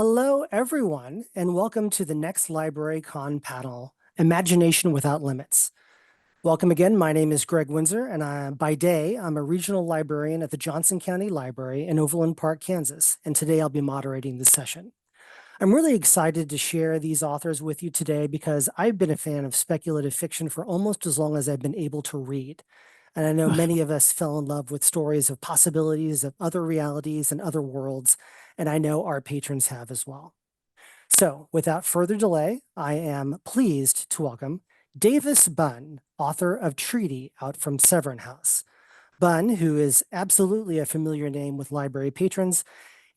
Hello, everyone, and welcome to the next LibraryCon panel, Imagination Without Limits. Welcome again. My name is Gregg Winsor, and by day, I'm a regional librarian at the Johnson County Library in Overland Park, Kansas, and today I'll be moderating this session. I'm really excited to share these authors with you today because I've been a fan of speculative fiction for almost as long as I've been able to read. And I know many of us fell in love with stories of possibilities of other realities and other worlds, and I know our patrons have as well. So, without further delay, I am pleased to welcome Davis Bunn, author of Treaty, out from Severn House. Bunn, who is absolutely a familiar name with library patrons,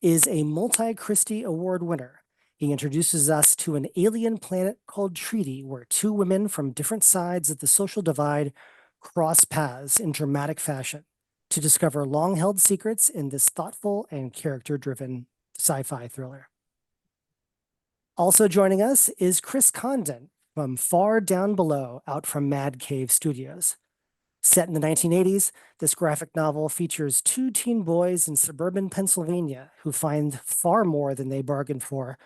is a multi-Christie Award winner. He introduces us to an alien planet called Treaty, where two women from different sides of the social divide cross paths in dramatic fashion to discover long-held secrets in this thoughtful and character-driven sci-fi thriller. Also joining us is Chris Condon from Far Down Below, out from Mad Cave Studios. Set in the 1980s, this graphic novel features two teen boys in suburban Pennsylvania who find far more than they bargained for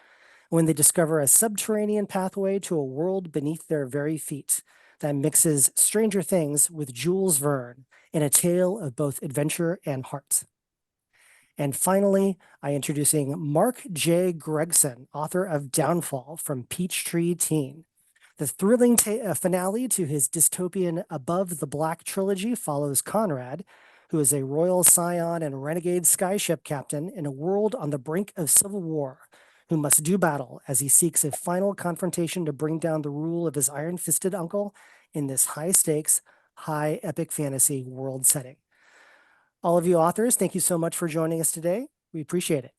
when they discover a subterranean pathway to a world beneath their very feet that mixes Stranger Things with Jules Verne in a tale of both adventure and heart. And finally, I'm introducing Marc J. Gregson, author of Downfall from Peachtree Teen. The thrilling finale to his dystopian Above the Black trilogy follows Conrad, who is a royal scion and renegade skyship captain in a world on the brink of civil war, who must do battle as he seeks a final confrontation to bring down the rule of his iron-fisted uncle in this high-stakes, high epic fantasy world setting. All of you authors, thank you so much for joining us today. We appreciate it.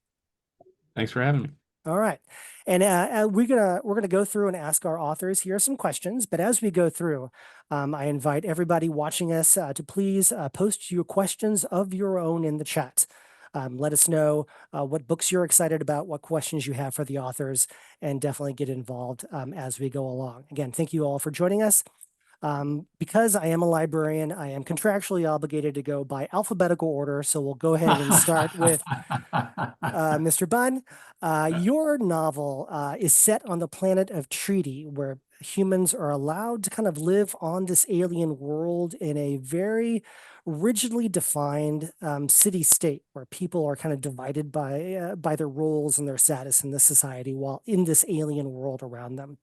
Thanks for having me. All right. And we're gonna go through and ask our authors here some questions. But as we go through, I invite everybody watching us to please post your questions of your own in the chat. Let us know what books you're excited about, what questions you have for the authors, and definitely get involved as we go along. Again, thank you all for joining us. Because I am a librarian, I am contractually obligated to go by alphabetical order. So we'll go ahead and start with Mr. Bunn. Your novel is set on the planet of Treaty, where humans are allowed to kind of live on this alien world in a very rigidly defined city state where people are kind of divided by their roles and their status in the society while in this alien world around them.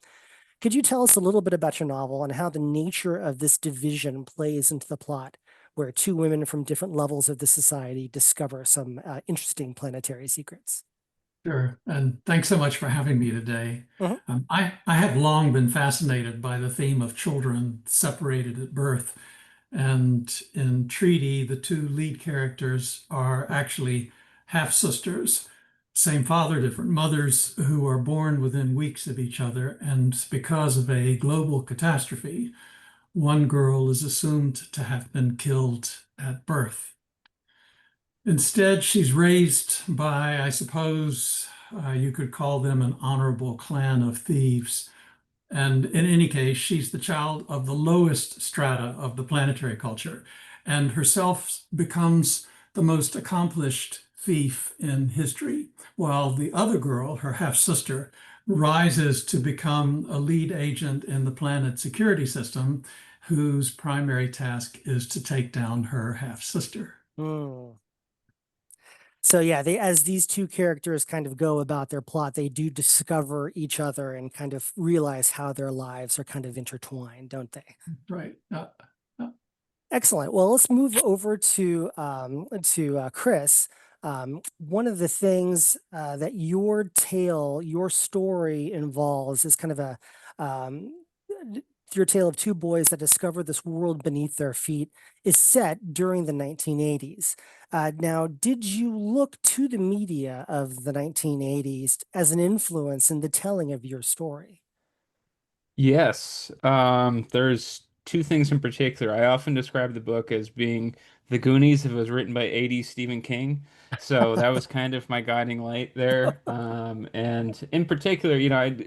Could you tell us a little bit about your novel and how the nature of this division plays into the plot, where two women from different levels of the society discover some interesting planetary secrets? Sure. And thanks so much for having me today. Mhm. I have long been fascinated by the theme of children separated at birth. And in Treaty, the two lead characters are actually half sisters, same father, different mothers, who are born within weeks of each other. And because of a global catastrophe, one girl is assumed to have been killed at birth. Instead, she's raised by, I suppose, you could call them an honorable clan of thieves. And in any case, she's the child of the lowest strata of the planetary culture, and herself becomes the most accomplished thief in history, while the other girl, her half sister, rises to become a lead agent in the planet's security system, whose primary task is to take down her half sister. Mm. So yeah, as these two characters kind of go about their plot, they do discover each other and kind of realize how their lives are kind of intertwined, don't they? Right. Excellent. Well, let's move over to Chris. One of the things that your tale, your story involves is kind of your tale of two boys that discover this world beneath their feet is set during the 1980s. Now, did you look to the media of the 1980s as an influence in the telling of your story? Yes, there's two things in particular. I often describe the book as being the Goonies if it was written by 80s Stephen King. So that was kind of my guiding light there. And in particular,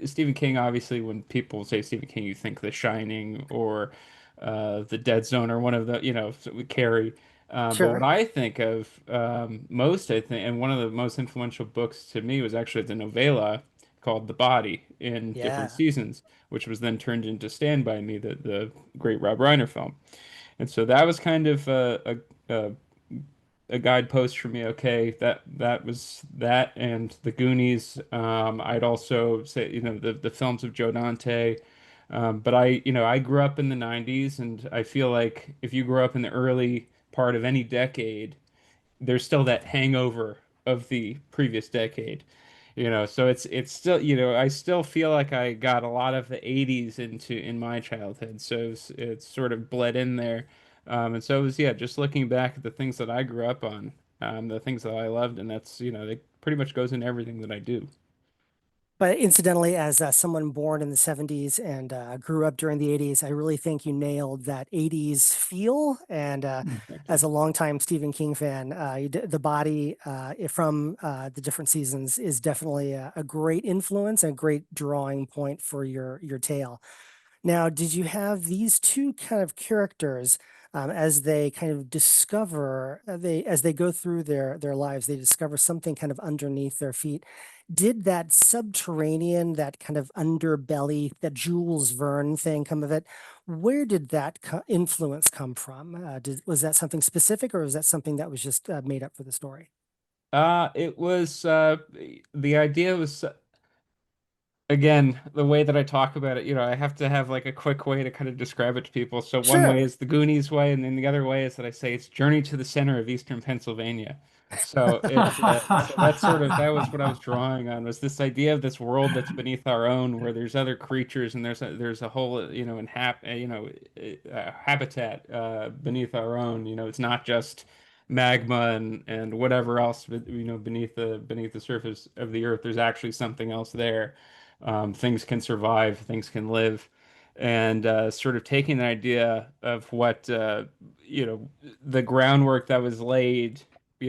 Stephen King, obviously, when people say Stephen King, you think The Shining or The Dead Zone or one of the, Carrie. But what Sure. I think of most, I think, and one of the most influential books to me was actually the novella called The Body in Different Yeah. Seasons, which was then turned into Stand By Me, the great Rob Reiner film. And so that was kind of a guidepost for me. Okay, that was that, and the Goonies. I'd also say, the films of Joe Dante. But I grew up in the 90s, and I feel like if you grew up in the early part of any decade, there's still that hangover of the previous decade. So it's still, I still feel like I got a lot of the 80s in my childhood. So it's sort of bled in there. And so it was, yeah, just looking back at the things that I grew up on, the things that I loved, and that's, it pretty much goes in everything that I do. But incidentally, as someone born in the 70s and grew up during the 80s, I really think you nailed that 80s feel. And Thank as you. a longtime Stephen King fan, the body from the different seasons is definitely a great influence and a great drawing point for your tale. Now, did you have these two kind of characters as they kind of discover they as they go through their lives, they discover something kind of underneath their feet? Did that subterranean, that kind of underbelly, that Jules Verne thing come of it? Where did that influence come from? Was that something specific, or was that something that was just made up for the story? It was the idea was again, the way that I talk about it, I have to have like a quick way to kind of describe it to people. So one way Sure. is the Goonies way, and then the other way is that I say it's Journey to the Center of Eastern Pennsylvania. So that's sort of that was what I was drawing on, was this idea of this world that's beneath our own, where there's other creatures and there's a whole habitat beneath our own. It's not just magma and whatever else, beneath the surface of the earth. There's actually something else there. Things can survive, things can live, and sort of taking the idea of what you know the groundwork that was laid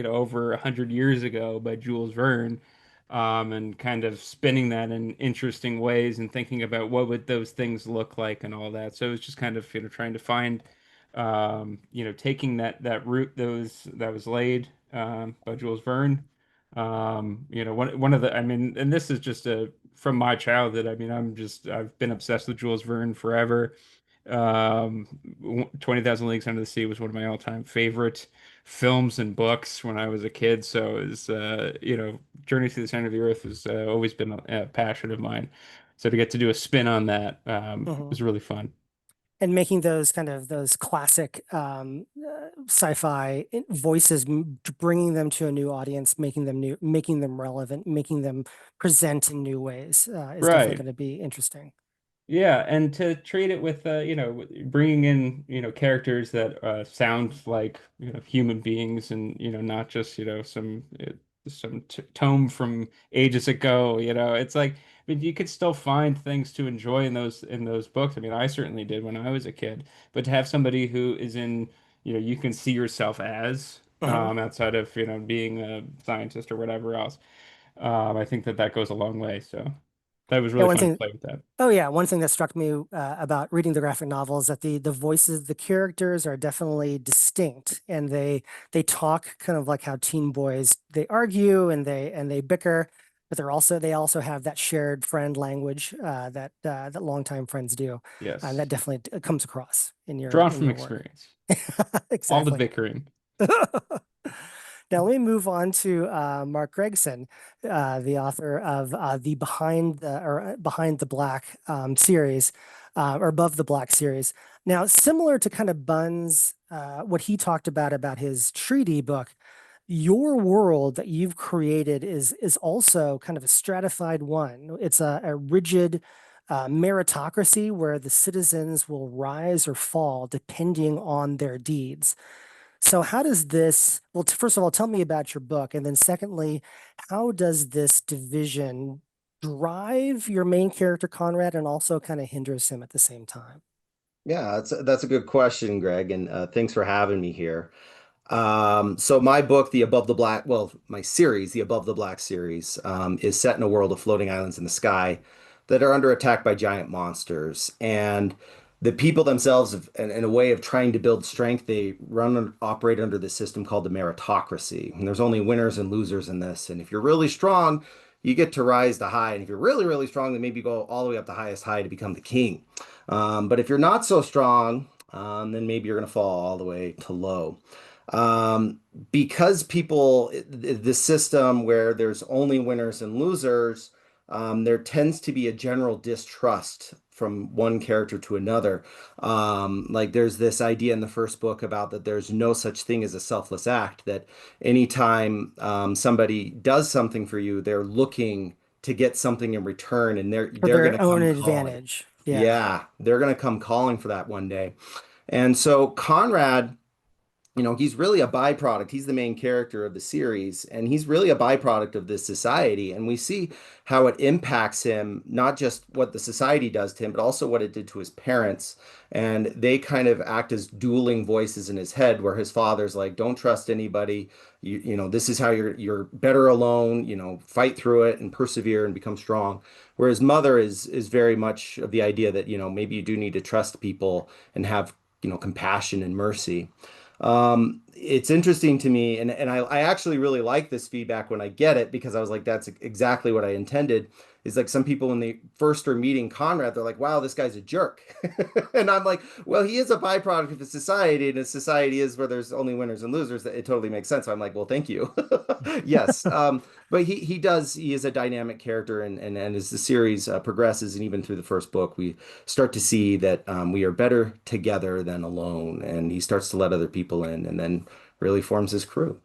over 100 years ago by Jules Verne, and kind of spinning that in interesting ways and thinking about what would those things look like and all that. So it was just kind of trying to find, taking that route that was laid by Jules Verne. One of the, I mean, and this is just from my childhood. I mean, I've been obsessed with Jules Verne forever. 20,000 Leagues Under the Sea was one of my all-time favorite films and books when I was a kid. So Journey to the Center of the Earth has always been a passion of mine. So to get to do a spin on that Mhm. was really fun. And making those kind of those classic sci-fi voices, bringing them to a new audience, making them new, making them relevant, making them present in new ways is definitely Right. going to be interesting. Yeah, and to treat it with bringing in characters that sound like human beings, and not just some t tome from ages ago. It's like, I mean, you could still find things to enjoy in those books. I mean, I certainly did when I was a kid, but to have somebody who is in you can see yourself as, Mhm. outside of being a scientist or whatever else. I think that goes a long way. So that was Yeah, really one fun to thing. play with that. Oh yeah, one thing that struck me about reading the graphic novel is that the voices, the characters are definitely distinct, and they talk kind of like how teen boys they argue and they bicker, but they also have that shared friend language that longtime friends do, and Yes. that definitely comes across in your Drawn in from your work. experience. All the Exactly. bickering. Now, let me move on to Marc Gregson, the author of the Behind the Black series, or Above the Black series. Now, similar to kind of Bunn's, what he talked about his treaty book, your world that you've created is also kind of a stratified one. It's a rigid meritocracy where the citizens will rise or fall depending on their deeds. So how does this, well, first of all, tell me about your book. And then secondly, how does this division drive your main character, Conrad, and also kind of hinders him at the same time? Yeah, that's a good question, Greg, and thanks for having me here. So my book, The Above the Black, well, my series, The Above the Black series, is set in a world of floating islands in the sky that are under attack by giant monsters. And the people themselves, in a way of trying to build strength, they operate under this system called the meritocracy. And there's only winners and losers in this. And if you're really strong, you get to rise to high. And if you're really, really strong, then maybe go all the way up the highest high to become the king. But if you're not so strong, then maybe you're going to fall all the way to low. Um, because the system where there's only winners and losers, there tends to be a general distrust from one character to another. Like there's this idea in the first book about that there's no such thing as a selfless act, that anytime somebody does something for you, they're looking to get something in return, and For they're going their to own come calling. advantage. Yeah. Yeah, they're going to come calling for that one day. And so Conrad, he's really a byproduct. He's the main character of the series, and he's really a byproduct of this society. And we see how it impacts him, not just what the society does to him, but also what it did to his parents. And they kind of act as dueling voices in his head, where his father's like, "Don't trust anybody. This is how you're better alone. Fight through it and persevere and become strong." Whereas mother is very much of the idea that, maybe you do need to trust people and have, compassion and mercy. It's interesting to me, and I actually really like this feedback when I get it, because I was like, that's exactly what I intended. Is like some people when they first are meeting Conrad, they're like, wow, this guy's a jerk. And I'm like, well, he is a byproduct of the society, and a society is where there's only winners and losers. It totally makes sense. So I'm like, well, thank you. Yes. But he is a dynamic character, and as the series progresses, and even through the first book, we start to see that we are better together than alone, and he starts to let other people in, and then really forms his crew.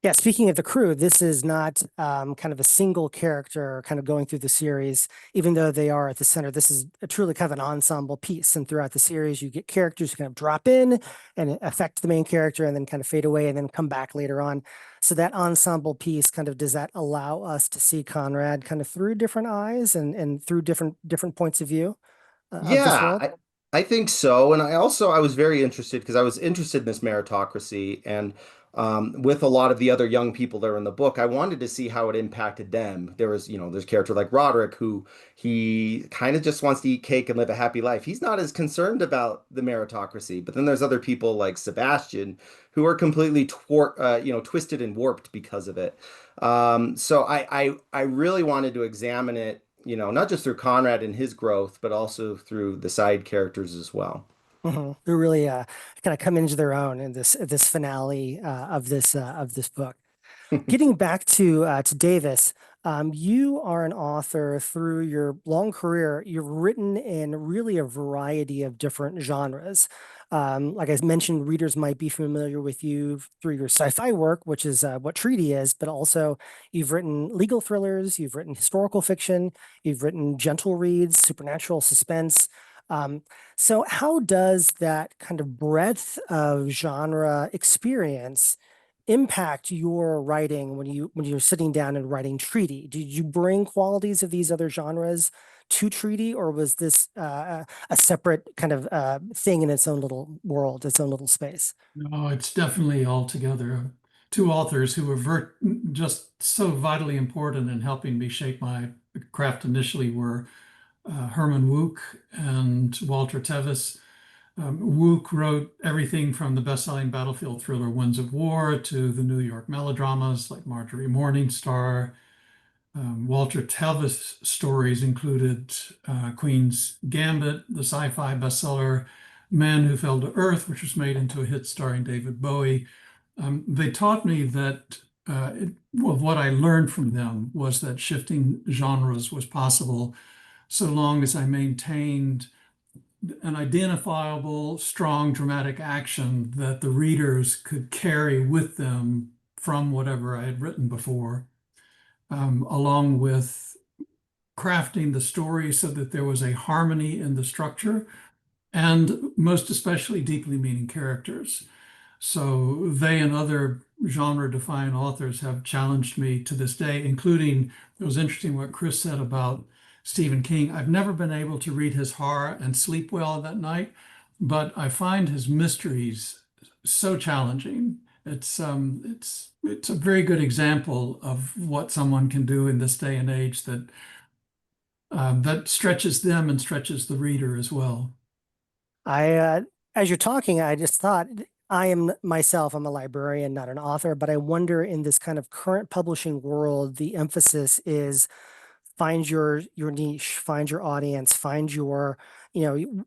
Yeah, speaking of the crew, this is not kind of a single character kind of going through the series, even though they are at the center. This is a truly kind of an ensemble piece. And throughout the series, you get characters who kind of drop in and affect the main character and then kind of fade away and then come back later on. So that ensemble piece kind of, does that allow us to see Conrad kind of through different eyes and through different points of view of this Yeah, world? I think so. And I was very interested, because I was interested in this meritocracy, and with a lot of the other young people that are in the book, I wanted to see how it impacted them. There's a character like Roderick, who he kind of just wants to eat cake and live a happy life. He's not as concerned about the meritocracy. But then there's other people like Sebastian, who are completely twisted and warped because of it. So I really wanted to examine it, not just through Conrad and his growth, but also through the side characters as well. Who really kind of come into their own in this finale of this book. Getting back to Davis, you are an author. Through your long career, you've written in really a variety of different genres. Like I mentioned, readers might be familiar with you through your sci-fi work, which is what Treaty is, but also you've written legal thrillers, you've written historical fiction, you've written gentle reads, supernatural suspense. Um, so how does that kind of breadth of genre experience impact your writing when you're sitting down and writing Treaty? Did you bring qualities of these other genres to Treaty, or was this a separate kind of thing in its own little world, its own little space? No, it's definitely all together. Two authors who were just so vitally important in helping me shape my craft initially were Herman Wouk and Walter Tevis. Wouk wrote everything from the best-selling battlefield thriller Winds of War to the New York melodramas like Marjorie Morningstar. Walter Tevis stories included Queen's Gambit, the sci-fi bestseller Man Who Fell to Earth, which was made into a hit starring David Bowie. They taught me that what I learned from them was that shifting genres was possible so long as I maintained an identifiable, strong dramatic action that the readers could carry with them from whatever I had written before, along with crafting the story so that there was a harmony in the structure and most especially deeply meaning characters. So they and other genre-defined authors have challenged me to this day, including, it was interesting what Chris said about Stephen King. I've never been able to read his horror and sleep well that night, but I find his mysteries so challenging. It's a very good example of what someone can do in this day and age that that stretches them and stretches the reader as well. I, as you're talking, I just thought I am myself, I'm a librarian, not an author, but I wonder in this kind of current publishing world, the emphasis is find your niche, find your audience, find your,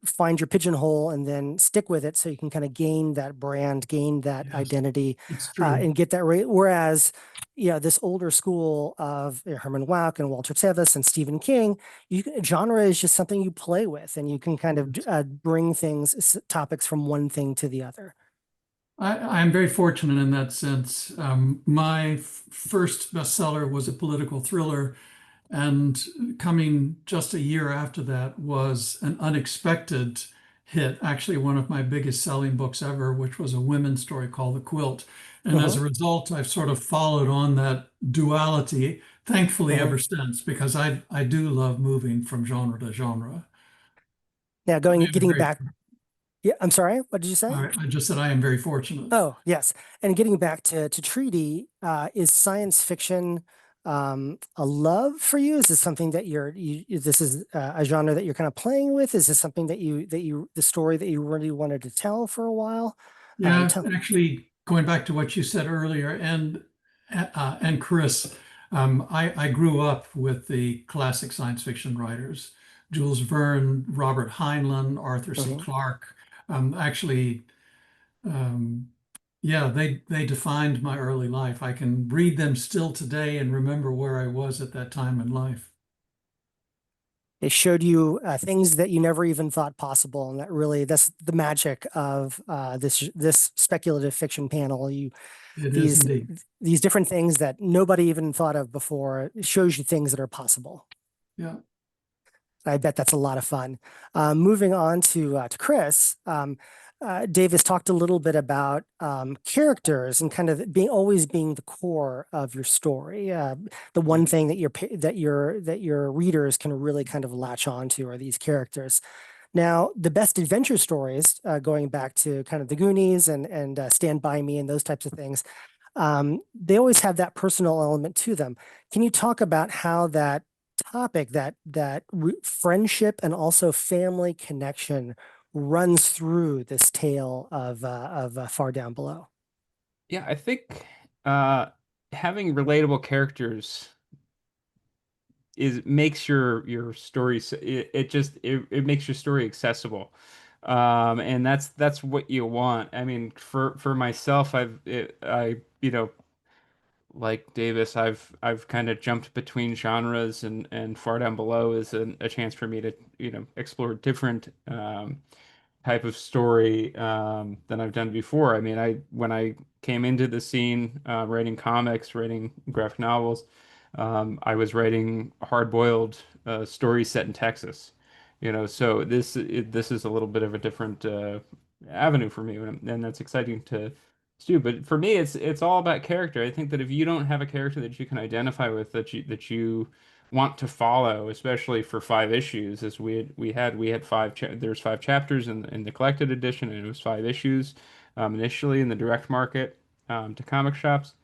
find your pigeonhole and then stick with it so you can kind of gain that brand, gain that Yes, identity, it's true. and get that right. Whereas, this older school of Herman Wouk and Walter Tevis and Stephen King, genre is just something you play with and you can kind of Yes. bring topics from one thing to the other. I'm very fortunate in that sense. My first bestseller was a political thriller, and coming just a year after that was an unexpected hit, actually one of my biggest selling books ever, which was a women's story called The Quilt. And as Hmm. a result, I've sort of followed on that duality, thankfully, Hmm. ever since, because I do love moving from genre to genre. Now I am getting very, back, yeah, I'm sorry, what did you say? I just said I am very fortunate. Oh, yes. And getting back to treaty, is science fiction a love for you? Is this something that this is a genre that you're kind of playing with? Is this something the story that you really wanted to tell for a while? Yeah, Tell. actually, going back to what you said earlier, and Chris, I grew up with the classic science fiction writers, Jules Verne, Robert Heinlein, Arthur C. Mhm. Clarke. Actually, um, yeah, they defined my early life. I can read them still today and remember where I was at that time in life. They showed you things that you never even thought possible, and that's the magic of this speculative fiction panel. It is These indeed. these different things that nobody even thought of before. It shows you things that are possible. Yeah. I bet that's a lot of fun. Moving on to Chris, Davis talked a little bit about characters and kind of always being the core of your story. The one thing that your readers can really kind of latch on to are these characters. Now, the best adventure stories, going back to kind of the Goonies and Stand By Me and those types of things, they always have that personal element to them. Can you talk about how that topic, friendship and also family connection, runs through this tale of Far Down Below? Yeah, I think uh, having relatable characters is makes your story it makes your story accessible. And that's what you want. I mean, for myself, I like Davis, I've kind of jumped between genres, and Far Down Below is a chance for me to explore different type of story than I've done before. I mean, I when I came into the scene, writing comics, writing graphic novels, I was writing hard-boiled stories set in Texas. So this is a little bit of a different avenue for me, and that's exciting to do. But for me, it's all about character. I think that if you don't have a character that you can identify with, that you want to follow, especially for 5 issues, as we had there's 5 chapters in the collected edition, and it was 5 issues initially in the direct market to comic shops.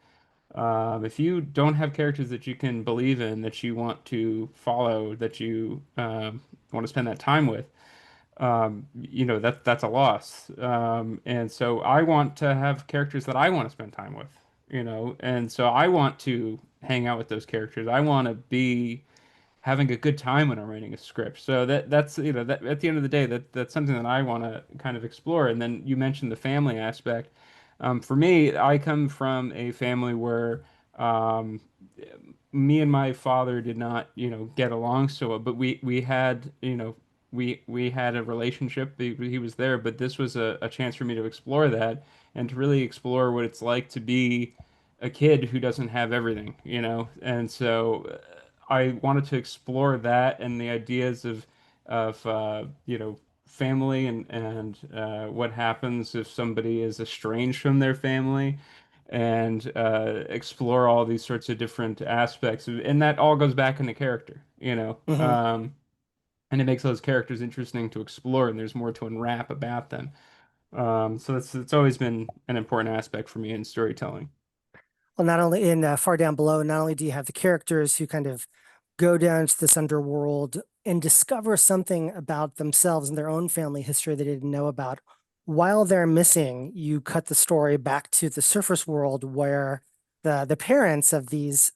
If you don't have characters that you can believe in, that you want to follow, that you want to spend that time with, that's a loss. And so I want to have characters that I want to spend time with, and so I want to hang out with those characters. I want to be having a good time when I'm writing a script. So that's that at the end of the day, that's something that I want to kind of explore. And then you mentioned the family aspect. For me, I come from a family where um, me and my father did not, get along so well, but we had, we had a relationship. He was there, but this was a chance for me to explore that and to really explore what it's like to be a kid who doesn't have everything, And so I wanted to explore that and the ideas of family and what happens if somebody is estranged from their family, and explore all these sorts of different aspects. And that all goes back into character, Hmm. and it makes those characters interesting to explore, and there's more to unwrap about them. So it's always been an important aspect for me in storytelling. Well, not only in Far Down Below, not only do you have the characters who kind of go down to this underworld and discover something about themselves and their own family history they didn't know about. While they're missing, you cut the story back to the surface world where the parents of these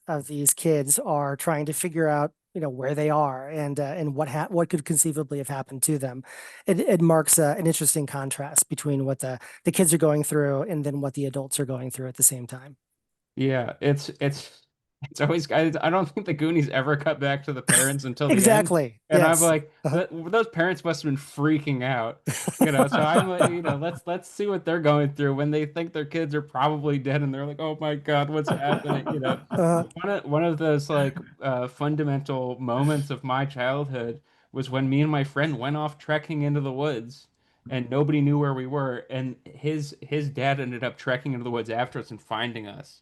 kids are trying to figure out where they are and what could conceivably have happened to them. It marks an interesting contrast between what the kids are going through and then what the adults are going through at the same time. Yeah, it's always I don't think the Goonies ever cut back to the parents until the end. Exactly. And I'm Yes. like, those parents must have been freaking out, you know. So I'm like, let's see what they're going through when they think their kids are probably dead and they're like, oh my God, what's happening? You know, Uh, one of those like fundamental moments of my childhood was when me and my friend went off trekking into the woods and nobody knew where we were, and his dad ended up trekking into the woods after us and finding us.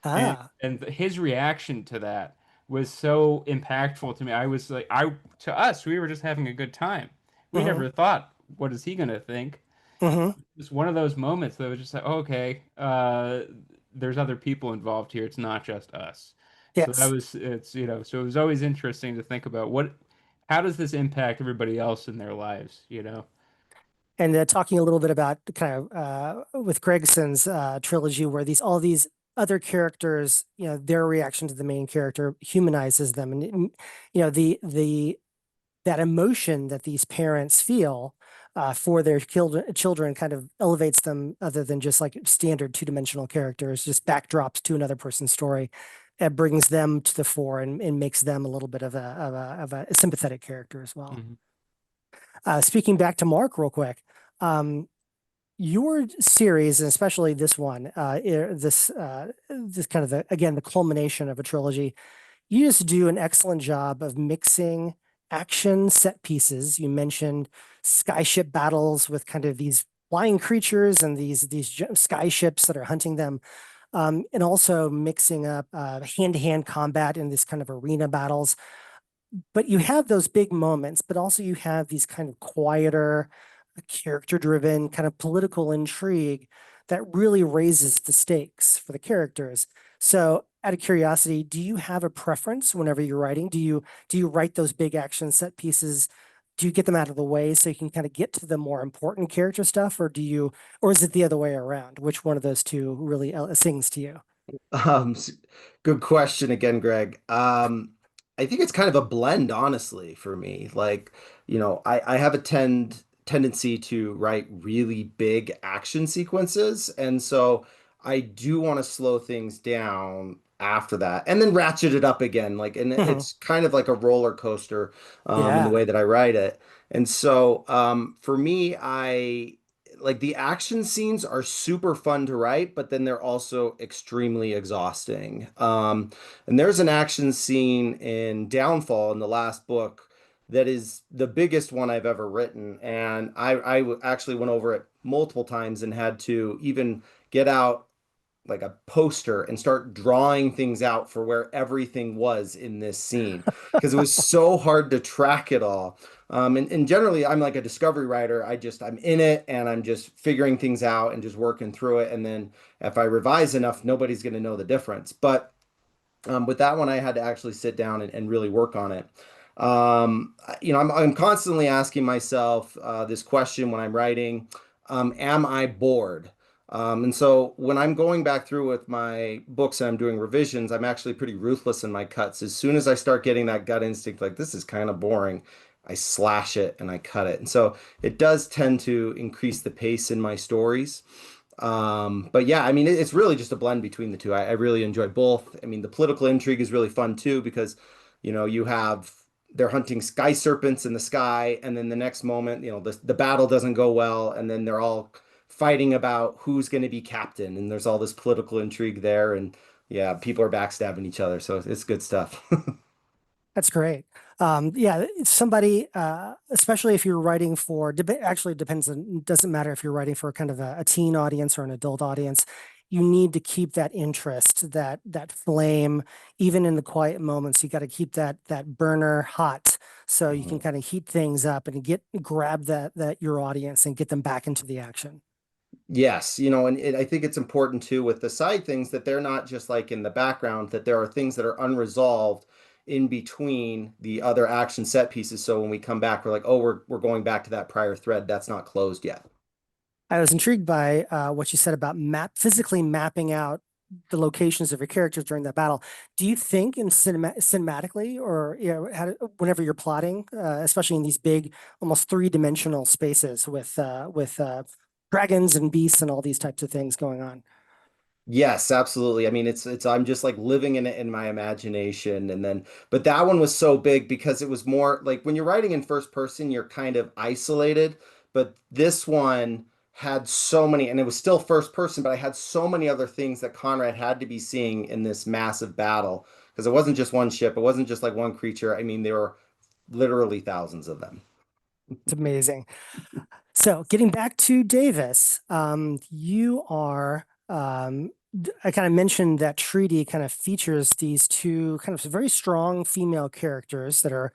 And ah. his reaction to that was so impactful to me. I was like, to us, we were just having a good time. We Hmm. never thought, what is he gonna think? Hmm. It's one of those moments that was just like, okay, there's other people involved here. It's not just us. So Yes. so it was always interesting to think about how does this impact everybody else in their lives, you know? And talking a little bit about kind of with Gregson's trilogy, where all these other characters, their reaction to the main character humanizes them, and the that emotion that these parents feel for their children kind of elevates them, other than just like standard two-dimensional characters, just backdrops to another person's story. It brings them to the fore and makes them a little bit of a sympathetic character as well. Mhm. Speaking back to Mark real quick, um, your series, and especially this one, this kind of again the culmination of a trilogy. You just do an excellent job of mixing action set pieces. You mentioned skyship battles with kind of these flying creatures and these sky ships that are hunting them, and also mixing up hand-to-hand combat in this kind of arena battles. But you have those big moments, but also you have these kind of quieter, character driven, kind of political intrigue that really raises the stakes for the characters. So, out of curiosity, do you have a preference whenever you're writing? Do you write those big action set pieces? Do you get them out of the way so you can kind of get to the more important character stuff, or is it the other way around? Which one of those two really sings to you? Um, s- Good question again, Greg. I think it's kind of a blend, honestly, for me. Like, I have a tendency to write really big action sequences, and so I do want to slow things down after that, and then ratchet it up again. Like, and Mhm. it's kind of like a roller coaster, in the Yeah. way that I write it. And so, for me, I like the action scenes are super fun to write, but then they're also extremely exhausting. And there's an action scene in Downfall in the last book that is the biggest one I've ever written. And actually went over it multiple times and had to even get out like a poster and start drawing things out for where everything was in this scene because it was so hard to track it all. And generally, I'm like a discovery writer. I'm in it and I'm just figuring things out and just working through it. And then if I revise enough, nobody's going to know the difference. But with that one, I had to actually sit down and really work on it. I'm constantly asking myself this question when I'm writing, am I bored? And so when I'm going back through with my books and I'm doing revisions, I'm actually pretty ruthless in my cuts. As soon as I start getting that gut instinct, like this is kind of boring, I slash it and I cut it. And so it does tend to increase the pace in my stories. But yeah, I mean, it's really just a blend between the two. I really enjoy both. I mean, the political intrigue is really fun too because, you have they're hunting sky serpents in the sky, and then the next moment, the battle doesn't go well, and then they're all fighting about who's going to be captain, and there's all this political intrigue there, and yeah, people are backstabbing each other, so it's good stuff. That's great. Yeah, it's somebody, especially if you're writing for, actually it depends on, doesn't matter if you're writing for kind of a teen audience or an adult audience. You need to keep that interest, that flame, even in the quiet moments. You got to keep that burner hot so you can Mhm. kind of heat things up and grab that your audience and get them back into the action. Yes, and I think it's important too with the side things that they're not just like in the background, that there are things that are unresolved in between the other action set pieces. So when we come back, we're like, oh, we're going back to that prior thread that's not closed yet. I was intrigued by what you said about physically mapping out the locations of your characters during that battle. Do you think in cinematically, or whenever you're plotting, especially in these big, almost three-dimensional spaces with dragons and beasts and all these types of things going on? Yes, absolutely. I mean, it's I'm just like living in it in my imagination. And then, but that one was so big because it was more like when you're writing in first person, you're kind of isolated. But this one had so many, and it was still first person, but I had so many other things that Conrad had to be seeing in this massive battle because it wasn't just one ship, it wasn't just like one creature. I mean, there were literally thousands of them. It's amazing. So getting back to Davis, you are, I kind of mentioned that treaty kind of features these two kind of very strong female characters that are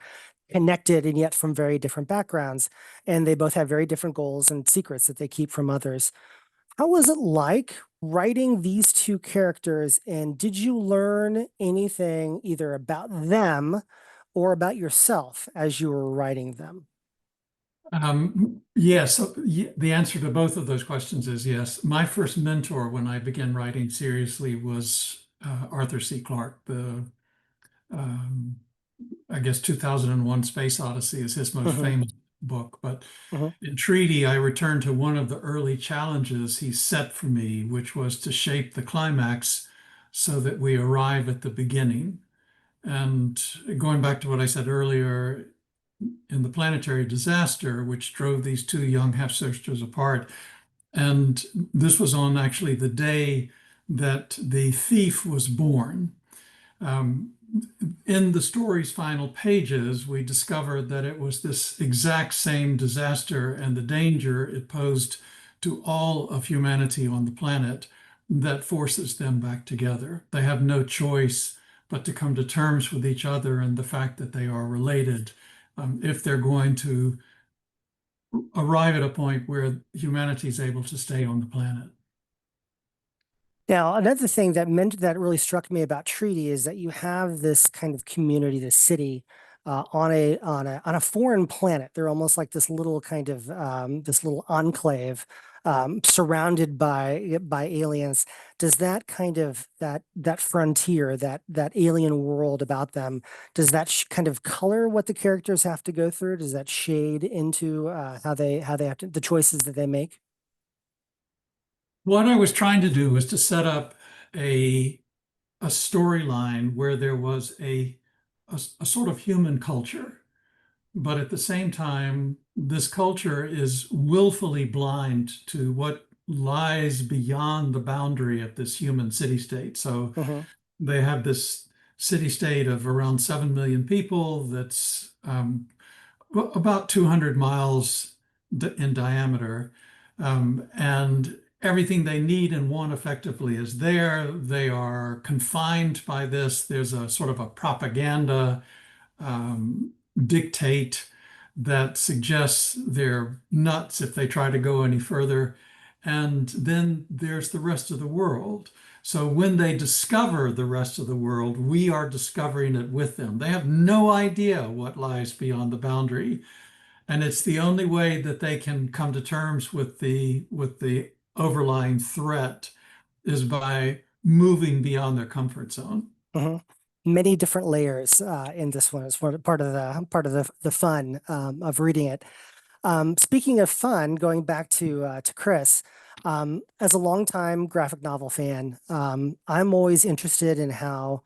connected and yet from very different backgrounds. And they both have very different goals and secrets that they keep from others. How was it like writing these two characters? And did you learn anything either about them or about yourself as you were writing them? Yes, the answer to both of those questions is yes. My first mentor when I began writing seriously was Arthur C. Clarke. Um, I guess 2001 Space Odyssey is his most Hmm. famous book. But Hmm. in Treaty, I returned to one of the early challenges he set for me, which was to shape the climax so that we arrive at the beginning. And going back to what I said earlier, in the planetary disaster, which drove these two young half-sisters apart. And this was on actually the day that the thief was born. Um, in the story's final pages, we discovered that it was this exact same disaster and the danger it posed to all of humanity on the planet that forces them back together. They have no choice but to come to terms with each other and the fact that they are related, if they're going to arrive at a point where humanity is able to stay on the planet. Now, another thing that really struck me about Treaty is that you have this kind of community, this city, on a foreign planet. They're almost like this little kind of this little enclave surrounded by aliens. Does that kind of that frontier, that alien world about them, does that kind of color what the characters have to go through? Does that shade into how they have to, the choices that they make? What I was trying to do was to set up a a storyline where there was a sort of human culture, but at the same time, this culture is willfully blind to what lies beyond the boundary of this human city state. So Hmm. they have this city state of around 7 million people that's about 200 miles in diameter. And everything they need and want effectively is there. They are confined by this. There's a sort of a propaganda um, dictate that suggests they're nuts if they try to go any further. And then there's the rest of the world. So when they discover the rest of the world, we are discovering it with them. They have no idea what lies beyond the boundary. And it's the only way that they can come to terms with the overlying threat is by moving beyond their comfort zone. Hmm. Many different layers in this one. It's part of the fun of reading it. Speaking of fun, going back to Chris, as a longtime graphic novel fan, I'm always interested in how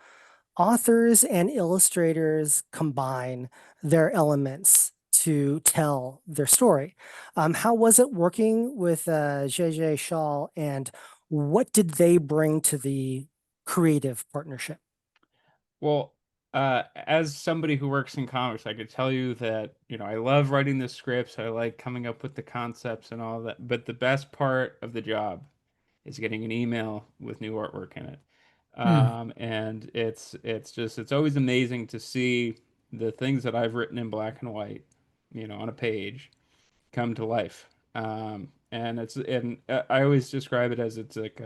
authors and illustrators combine their elements to tell their story. How was it working with J.J. Shaw, and what did they bring to the creative partnership? Well, as somebody who works in comics, I could tell you that, I love writing the scripts. I like coming up with the concepts and all that. But the best part of the job is getting an email with new artwork in it. Hmm. And it's always amazing to see the things that I've written in black and white, on a page come to life. And I always describe it as it's like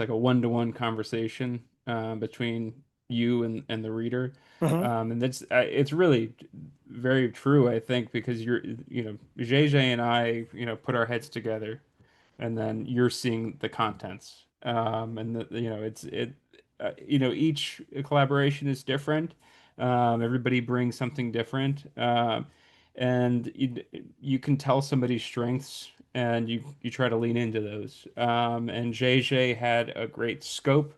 a one-to-one conversation between you and the reader. Hmm. And that's it's really very true, I think, because JJ and I, put our heads together, and then you're seeing the contents. And each collaboration is different. Everybody brings something different. And you can tell somebody's strengths, and you try to lean into those. And JJ had a great scope,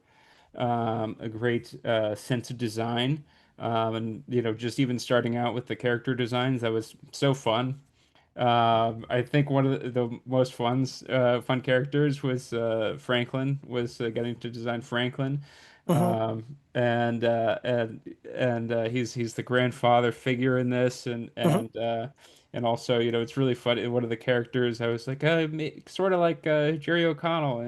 a great sense of design. And just even starting out with the character designs, that was so fun. I think one of the most fun characters was Franklin, was getting to design Franklin. Hmm. He's the grandfather figure in this, Hmm. and also, it's really funny. One of the characters, I was like, sort of like Jerry O'Connell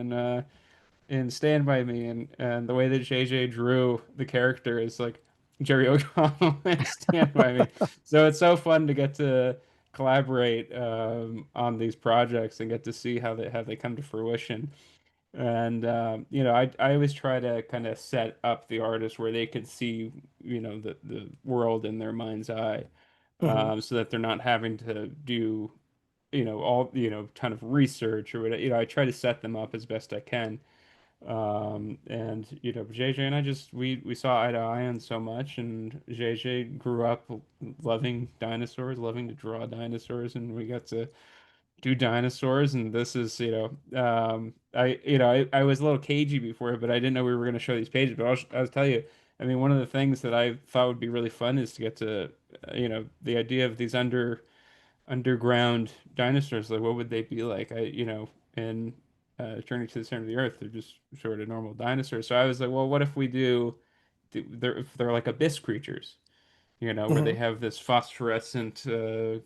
in Stand By Me, and the way that JJ drew the character is like Jerry O'Connell in Stand By Me. So it's so fun to get to collaborate on these projects and get to see how they come to fruition. And I always try to kind of set up the artist where they can see, the world in their mind's eye, Hmm. so that they're not having to do, all, ton of research or whatever. I try to set them up as best I can. And JJ and I just we saw eye to eye on so much, and JJ grew up loving dinosaurs, loving to draw dinosaurs, and we got to do dinosaurs. And this is, I was a little cagey before, but I didn't know we were going to show these pages. But I'll tell you, I mean, one of the things that I thought would be really fun is to get to, the idea of these underground dinosaurs. Like, what would they be like? In Journey to the Center of the Earth, they're just sort of normal dinosaurs. So I was like, well, what if we if they're like abyss creatures, where they Hmm. have this phosphorescent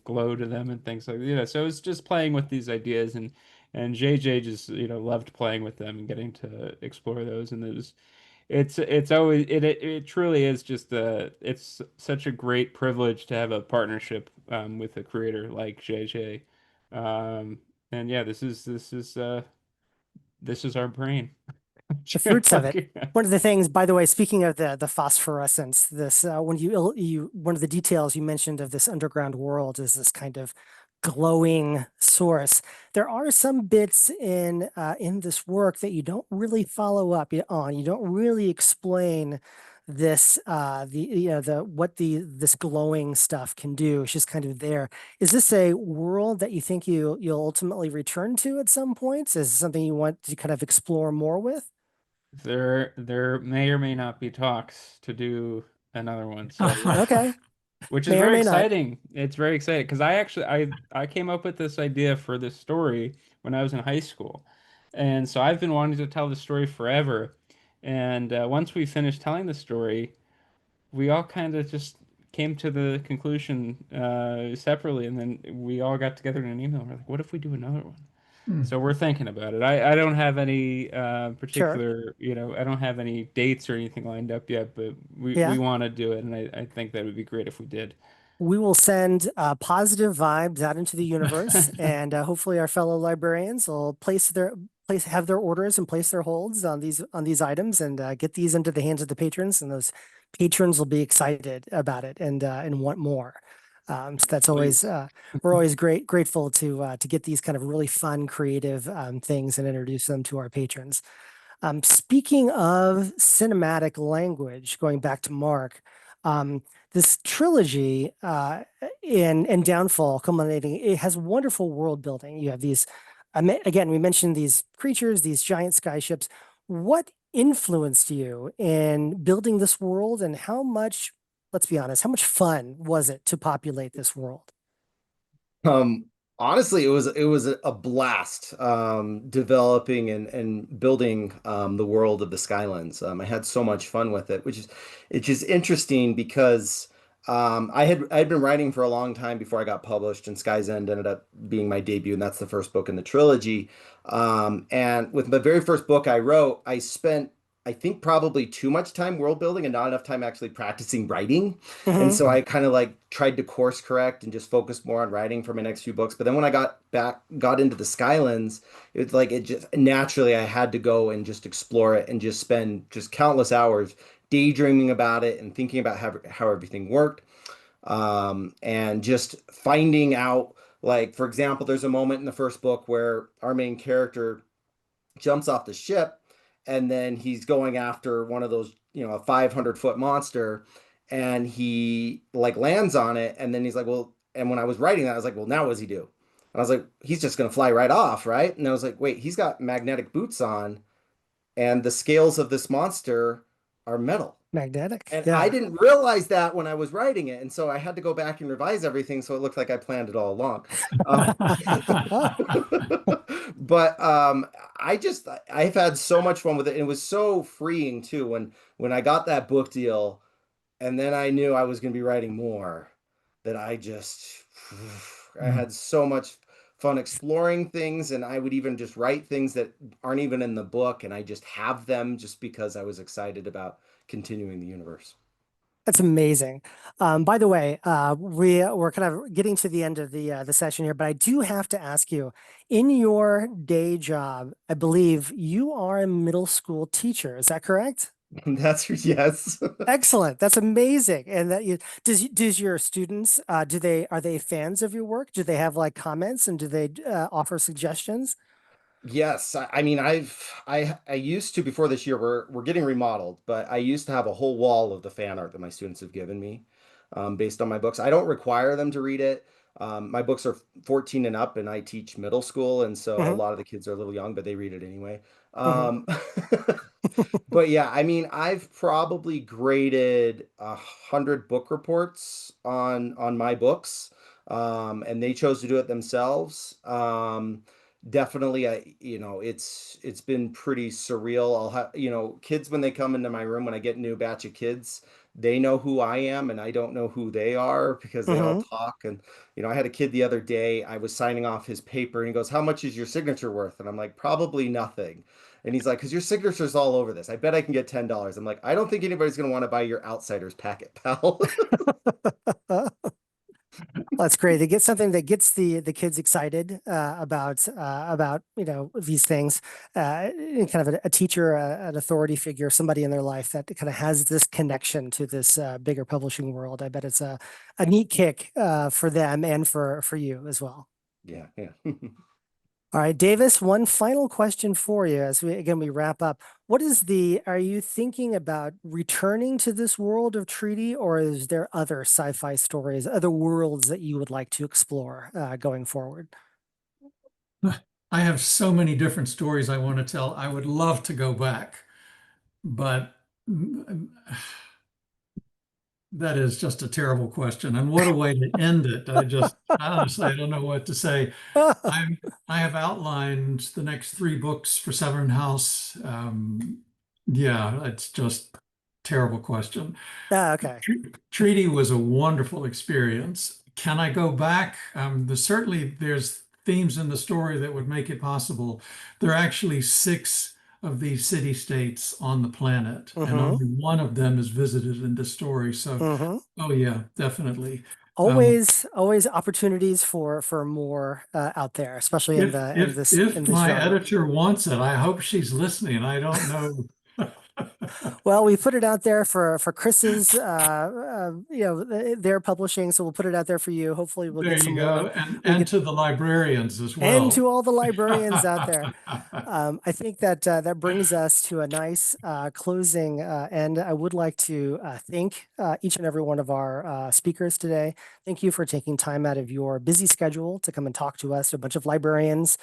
glow to them and things like that. So it's just playing with these ideas, and JJ just loved playing with them and getting to explore those. And it's always it truly is just it's such a great privilege to have a partnership with a creator like JJ. Um, and yeah, this is our brain. The fruits of it. Okay. One of the things, by the way, speaking of the phosphorescence, this when you one of the details you mentioned of this underground world is this kind of glowing source. There are some bits in this work that you don't really follow up on. You don't really explain this the what the this glowing stuff can do. It's just kind of there. Is this a world that you think you'll ultimately return to at some points? Is it something you want to kind of explore more with? There may or may not be talks to do another one. So Okay, which is may or very may not. exciting. It's very exciting because I came up with this idea for this story when I was in high school, and so I've been wanting to tell the story forever. And once we finished telling the story, we all kind of just came to the conclusion separately, and then we all got together in an email. We're like, "What if we do another one?" So we're thinking about it. I don't have any Sure. particular, I don't have any dates or anything lined up yet, but we Yeah. want to do it, and I think that would be great if we did. We will send positive vibes out into the universe, and hopefully our fellow librarians will have their orders and place their holds on these items and get these into the hands of the patrons, and those patrons will be excited about it and want more. So that's always Please. we're always grateful to get these kind of really fun, creative things and introduce them to our patrons. Speaking of cinematic language, going back to Mark, this trilogy in Downfall, culminating, it has wonderful world building. You have these, again, we mentioned these creatures, these giant skyships. What influenced you in building this world, and how much, let's be honest, how much fun was it to populate this world? Um, Honestly, it was a blast developing and building the world of the Skylands. I had so much fun with it, which is it's just interesting because I'd been writing for a long time before I got published, and Sky's End ended up being my debut, and that's the first book in the trilogy. And with my very first book I wrote, I spent I think probably too much time world building and not enough time actually practicing writing. And Hmm. so I kind of like tried to course correct and just focus more on writing for my next few books. But then when I got into the Skylands, it just naturally I had to go and just explore it and just spend just countless hours daydreaming about it and thinking about how everything worked. And just finding out, like, for example, there's a moment in the first book where our main character jumps off the ship and then he's going after one of those, a 500-foot monster, and he like lands on it, and then he's like, well, and when I was writing that, I was like, well, now what does he do? And I was like, he's just gonna fly right off, right? And I was like, wait, he's got magnetic boots on, and the scales of this monster are metal. Magnetic. And I Yeah. didn't realize that when I was writing it. And so I had to go back and revise everything so it looked like I planned it all along. Um, but I've had so much fun with it. And it was so freeing too when I got that book deal and then I knew I was going to be writing more, that I had so much fun exploring things, and I would even just write things that aren't even in the book, and I just have them just because I was excited about continuing the universe. That's amazing. By the way, we're kind of getting to the end of the session here, but I do have to ask you, in your day job, I believe you are a middle school teacher. Is that correct? That's yes. Excellent. That's amazing. And that does your students are they fans of your work? Do they have like comments, and do they offer suggestions? Yes, I mean I used to, before this year, we're getting remodeled, but I used to have a whole wall of the fan art that my students have given me, based on my books. I don't require them to read it. My books are 14 and up, and I teach middle school, and so a Hmm. lot of the kids are a little young, but they read it anyway. Hmm. But yeah, I mean, I've probably graded 100 book reports on my books, and they chose to do it themselves. Definitely, it's been pretty surreal. I'll have, kids when they come into my room, when I get a new batch of kids, they know who I am and I don't know who they are because they all Hmm. talk. And I had a kid the other day, I was signing off his paper and he goes, "How much is your signature worth?" And I'm like, "Probably nothing." And he's like, "Because your signature's all over this. I bet I can get $10." I'm like, "I don't think anybody's going to want to buy your Outsiders packet, pal." That's great. They get something that gets the kids excited about these things. Kind of a teacher, an authority figure, somebody in their life that kind of has this connection to this bigger publishing world. I bet it's a neat kick for them and for you as well. Yeah, yeah. All right, Davis, one final question for you as we wrap up. Are you thinking about returning to this world of treaty, or is there other sci-fi stories, other worlds that you would like to explore going forward? I have so many different stories I want to tell. I would love to go back, but that is just a terrible question. And what a way to end it. Honestly, I don't know what to say. I I have outlined the next three books for Severn House. Yeah, it's just terrible question. Okay. Treaty was a wonderful experience. Can I go back? There's themes in the story that would make it possible. There are actually six of these city-states on the planet, and Mm-hmm. only one of them is visited in the story. So, Mm-hmm. oh yeah, definitely. Um, Always opportunities for more out there, especially in if the if in if this my genre. editor wants it, I hope she's listening. I don't know. Well, we put it out there for Chris's, their publishing, so we'll put it out there for you. Hopefully, we'll There get some you more. go, and We and get to the librarians as and well. to all the librarians out there. I think that that brings us to a nice closing end. I would like to thank each and every one of our speakers today. Thank you for taking time out of your busy schedule to come and talk to us. A bunch of librarians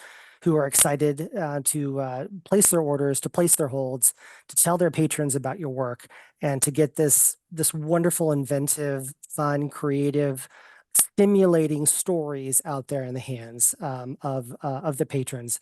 who are excited to place their orders, to place their holds, to tell their patrons about your work, and to get this wonderful, inventive, fun, creative, stimulating stories out there in the hands of the patrons.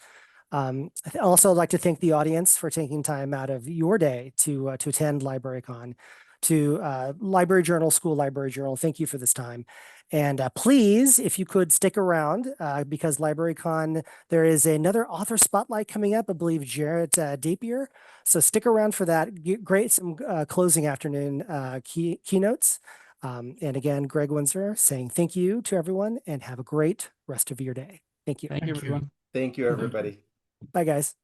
I'd also like to thank the audience for taking time out of your day to attend LibraryCon. To Library Journal, School Library Journal, thank you for this time. And please, if you could stick around, because LibraryCon, there is another author spotlight coming up, I believe Jarrett Dapier. So stick around for that. Great, some closing afternoon keynotes. And again, Gregg Winsor saying thank you to everyone and have a great rest of your day. Thank you. Thank you, Thank you. everyone. Thank you, everybody. Bye, guys.